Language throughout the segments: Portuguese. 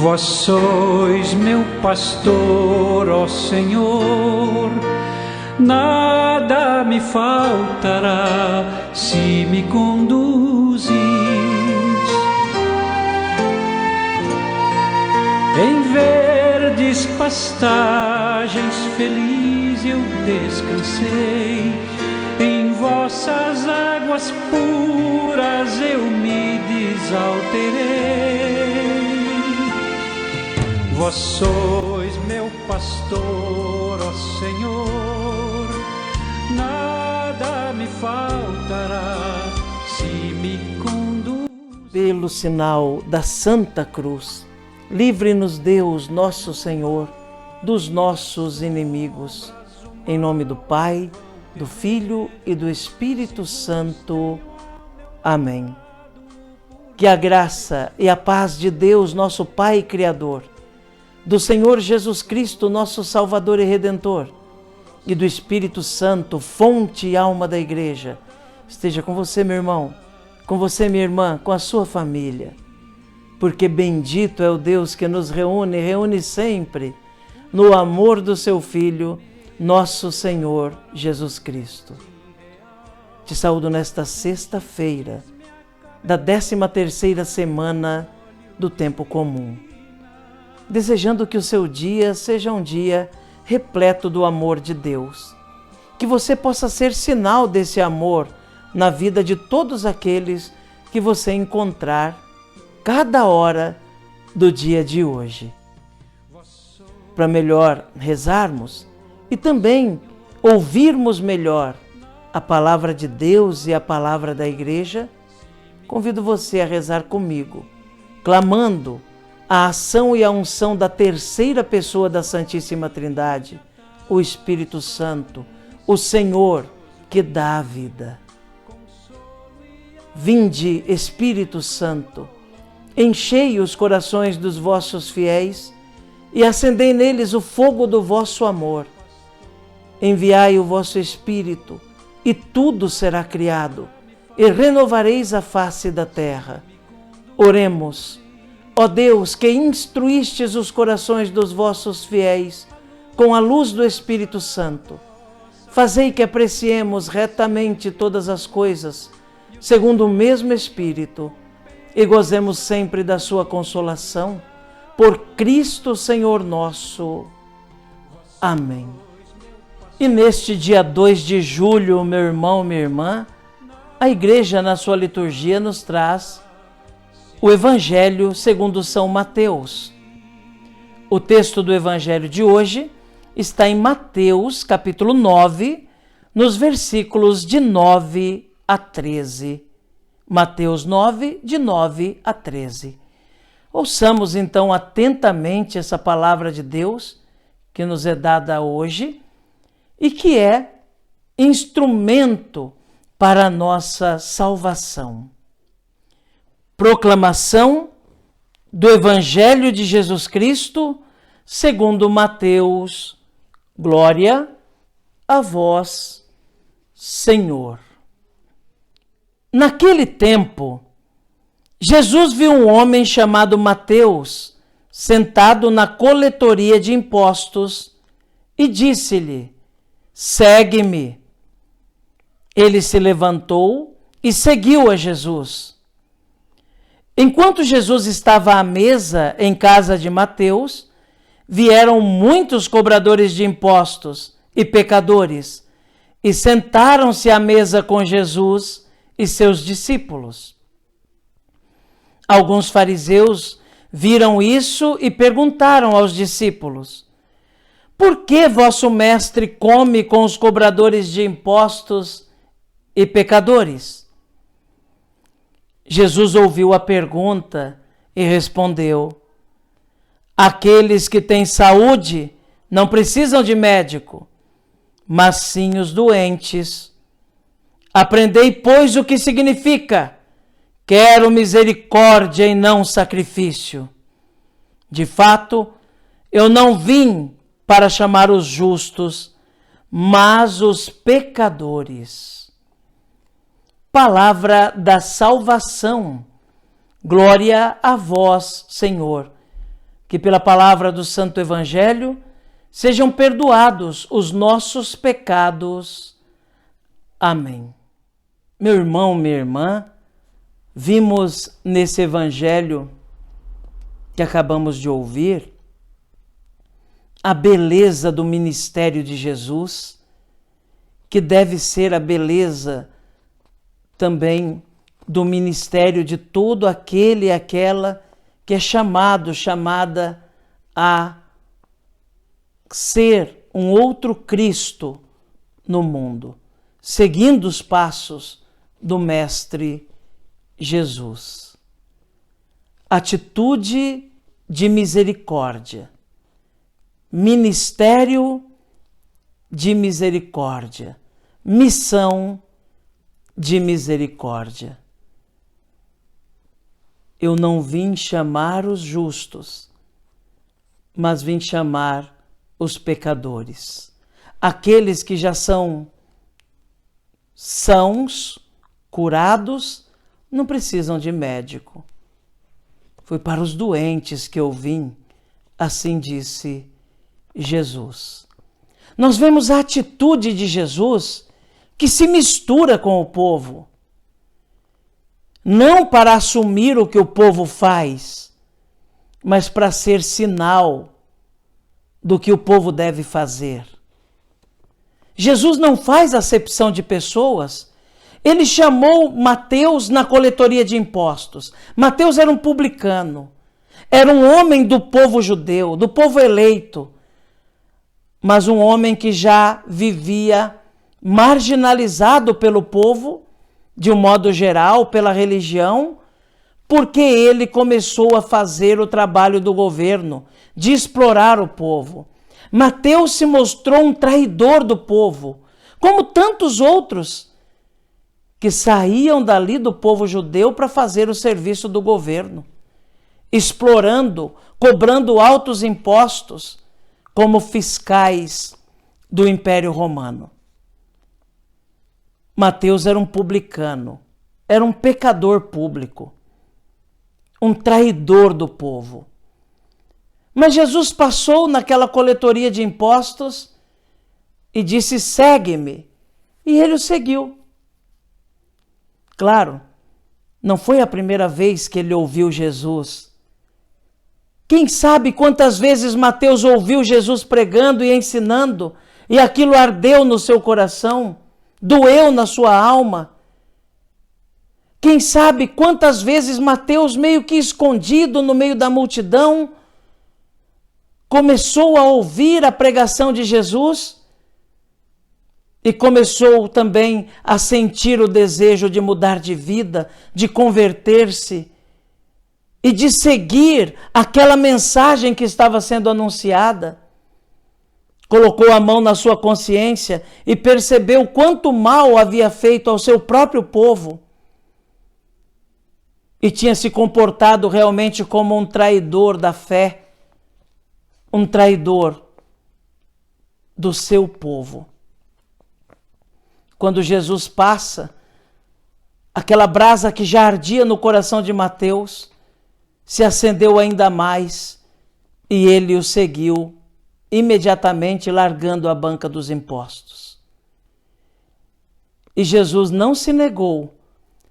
Vós sois meu pastor, ó Senhor, nada me faltará se me conduzis. Em verdes pastagens feliz eu descansei, em vossas águas puras eu me desalterei. Vós sois meu pastor, ó Senhor, nada me faltará se me conduz. Pelo sinal da Santa Cruz, livre-nos Deus, nosso Senhor, dos nossos inimigos. Em nome do Pai, do Filho e do Espírito Santo. Amém. Que a graça e a paz de Deus, nosso Pai Criador, do Senhor Jesus Cristo, nosso Salvador e Redentor, e do Espírito Santo, fonte e alma da Igreja, esteja com você, meu irmão, com você, minha irmã, com a sua família. Porque bendito é o Deus que nos reúne sempre no amor do seu Filho, nosso Senhor Jesus Cristo. Te saúdo nesta sexta-feira da 13ª semana do tempo comum, desejando que o seu dia seja um dia repleto do amor de Deus, que você possa ser sinal desse amor na vida de todos aqueles que você encontrar cada hora do dia de hoje. Para melhor rezarmos e também ouvirmos melhor a palavra de Deus e a palavra da Igreja, convido você a rezar comigo, clamando a ação e a unção da terceira pessoa da Santíssima Trindade, o Espírito Santo, o Senhor que dá a vida. Vinde, Espírito Santo, enchei os corações dos vossos fiéis e acendei neles o fogo do vosso amor. Enviai o vosso Espírito e tudo será criado e renovareis a face da terra. Oremos. Ó Deus, que instruístes os corações dos vossos fiéis com a luz do Espírito Santo, fazei que apreciemos retamente todas as coisas, segundo o mesmo Espírito, e gozemos sempre da sua consolação, por Cristo Senhor nosso. Amém. E neste dia 2 de julho, meu irmão, minha irmã, a Igreja na sua liturgia nos traz o Evangelho segundo São Mateus. O texto do Evangelho de hoje está em Mateus, capítulo 9, nos versículos de 9 a 13. Mateus 9, de 9 a 13. Ouçamos então atentamente essa palavra de Deus que nos é dada hoje e que é instrumento para a nossa salvação. Proclamação do Evangelho de Jesus Cristo, segundo Mateus. Glória a vós, Senhor. Naquele tempo, Jesus viu um homem chamado Mateus sentado na coletoria de impostos e disse-lhe: segue-me. Ele se levantou e seguiu a Jesus. Enquanto Jesus estava à mesa em casa de Mateus, vieram muitos cobradores de impostos e pecadores e sentaram-se à mesa com Jesus e seus discípulos. Alguns fariseus viram isso e perguntaram aos discípulos: por que vosso mestre come com os cobradores de impostos e pecadores? Jesus ouviu a pergunta e respondeu: aqueles que têm saúde não precisam de médico, mas sim os doentes. Aprendei, pois, o que significa: quero misericórdia e não sacrifício. De fato, eu não vim para chamar os justos, mas os pecadores. Palavra da salvação. Glória a vós, Senhor. que pela palavra do Santo Evangelho sejam perdoados os nossos pecados. Amém. Meu irmão, minha irmã, vimos nesse Evangelho que acabamos de ouvir a beleza do ministério de Jesus, que deve ser a beleza também do ministério de todo aquele e aquela que é chamada a ser um outro Cristo no mundo, seguindo os passos do Mestre Jesus. Atitude de misericórdia, ministério de misericórdia, missão de misericórdia. Eu não vim chamar os justos, mas vim chamar os pecadores, aqueles que já são sãos, curados, não precisam de médico. Foi para os doentes que eu vim, assim disse Jesus. Nós vemos a atitude de Jesus que se mistura com o povo, não para assumir o que o povo faz, mas para ser sinal do que o povo deve fazer. Jesus não faz acepção de pessoas. Ele chamou Mateus na coletoria de impostos. Mateus era um publicano, era um homem do povo judeu, do povo eleito, mas um homem que já vivia marginalizado pelo povo, de um modo geral, pela religião, porque ele começou a fazer o trabalho do governo, de explorar o povo. Mateus se mostrou um traidor do povo, como tantos outros que saíam dali do povo judeu para fazer o serviço do governo, explorando, cobrando altos impostos, como fiscais do Império Romano. Mateus era um publicano, era um pecador público, um traidor do povo. Mas Jesus passou naquela coletoria de impostos e disse: segue-me. E ele o seguiu. Claro, não foi a primeira vez que ele ouviu Jesus. Quem sabe quantas vezes Mateus ouviu Jesus pregando e ensinando, e aquilo ardeu no seu coração, doeu na sua alma. Quem sabe quantas vezes Mateus, meio que escondido no meio da multidão, começou a ouvir a pregação de Jesus e começou também a sentir o desejo de mudar de vida, de converter-se e de seguir aquela mensagem que estava sendo anunciada. Colocou a mão na sua consciência e percebeu quanto mal havia feito ao seu próprio povo e tinha se comportado realmente como um traidor da fé, um traidor do seu povo. Quando Jesus passa, aquela brasa que já ardia no coração de Mateus se acendeu ainda mais e ele o seguiu, imediatamente largando a banca dos impostos. E Jesus não se negou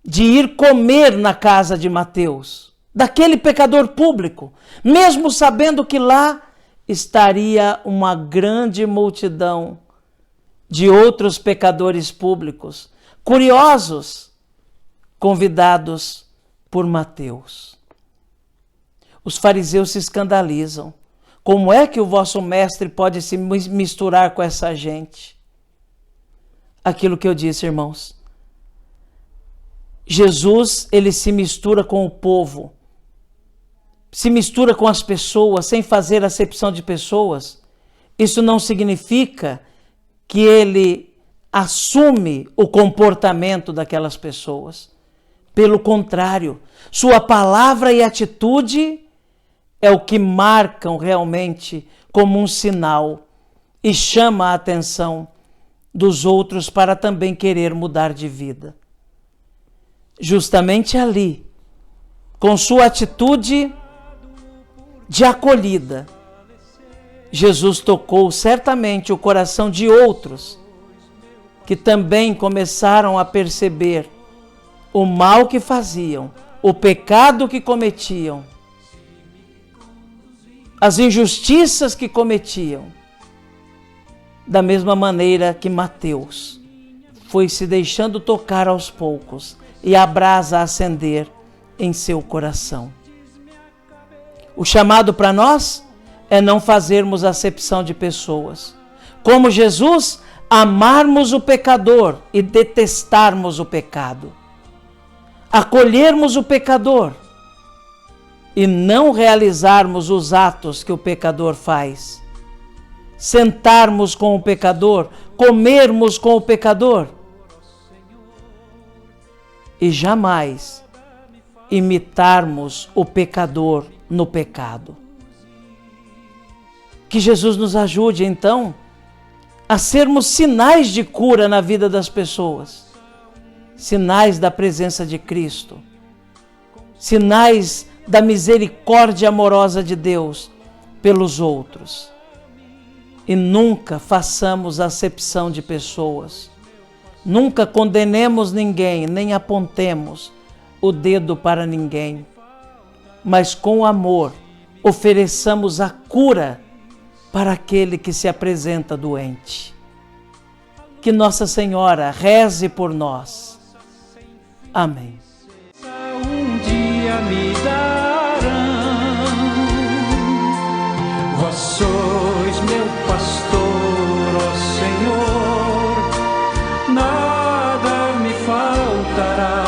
de ir comer na casa de Mateus, daquele pecador público, mesmo sabendo que lá estaria uma grande multidão de outros pecadores públicos, curiosos, convidados por Mateus. Os fariseus se escandalizam. Como é que o vosso mestre pode se misturar com essa gente? Aquilo que eu disse, irmãos. Jesus, ele se mistura com o povo, se mistura com as pessoas, sem fazer acepção de pessoas. Isso não significa que ele assume o comportamento daquelas pessoas. Pelo contrário, sua palavra e atitude é o que marcam realmente como um sinal e chama a atenção dos outros para também querer mudar de vida. Justamente ali, com sua atitude de acolhida. Jesus tocou certamente o coração de outros que também começaram a perceber o mal que faziam, o pecado que cometiam, as injustiças que cometiam, da mesma maneira que Mateus foi se deixando tocar aos poucos e a brasa acender em seu coração. O chamado para nós é não fazermos acepção de pessoas. Como Jesus, amarmos o pecador e detestarmos o pecado. Acolhermos o pecador e não realizarmos os atos que o pecador faz. Sentarmos com o pecador, comermos com o pecador e jamais imitarmos o pecador no pecado. Que Jesus nos ajude, então, a sermos sinais de cura na vida das pessoas, sinais da presença de Cristo, sinais da misericórdia amorosa de Deus pelos outros. E nunca façamos acepção de pessoas, nunca condenemos ninguém, nem apontemos o dedo para ninguém, mas com amor ofereçamos a cura para aquele que se apresenta doente. Que Nossa Senhora reze por nós. Amém. Um dia me darão, vós sois meu pastor, ó Senhor, nada me faltará.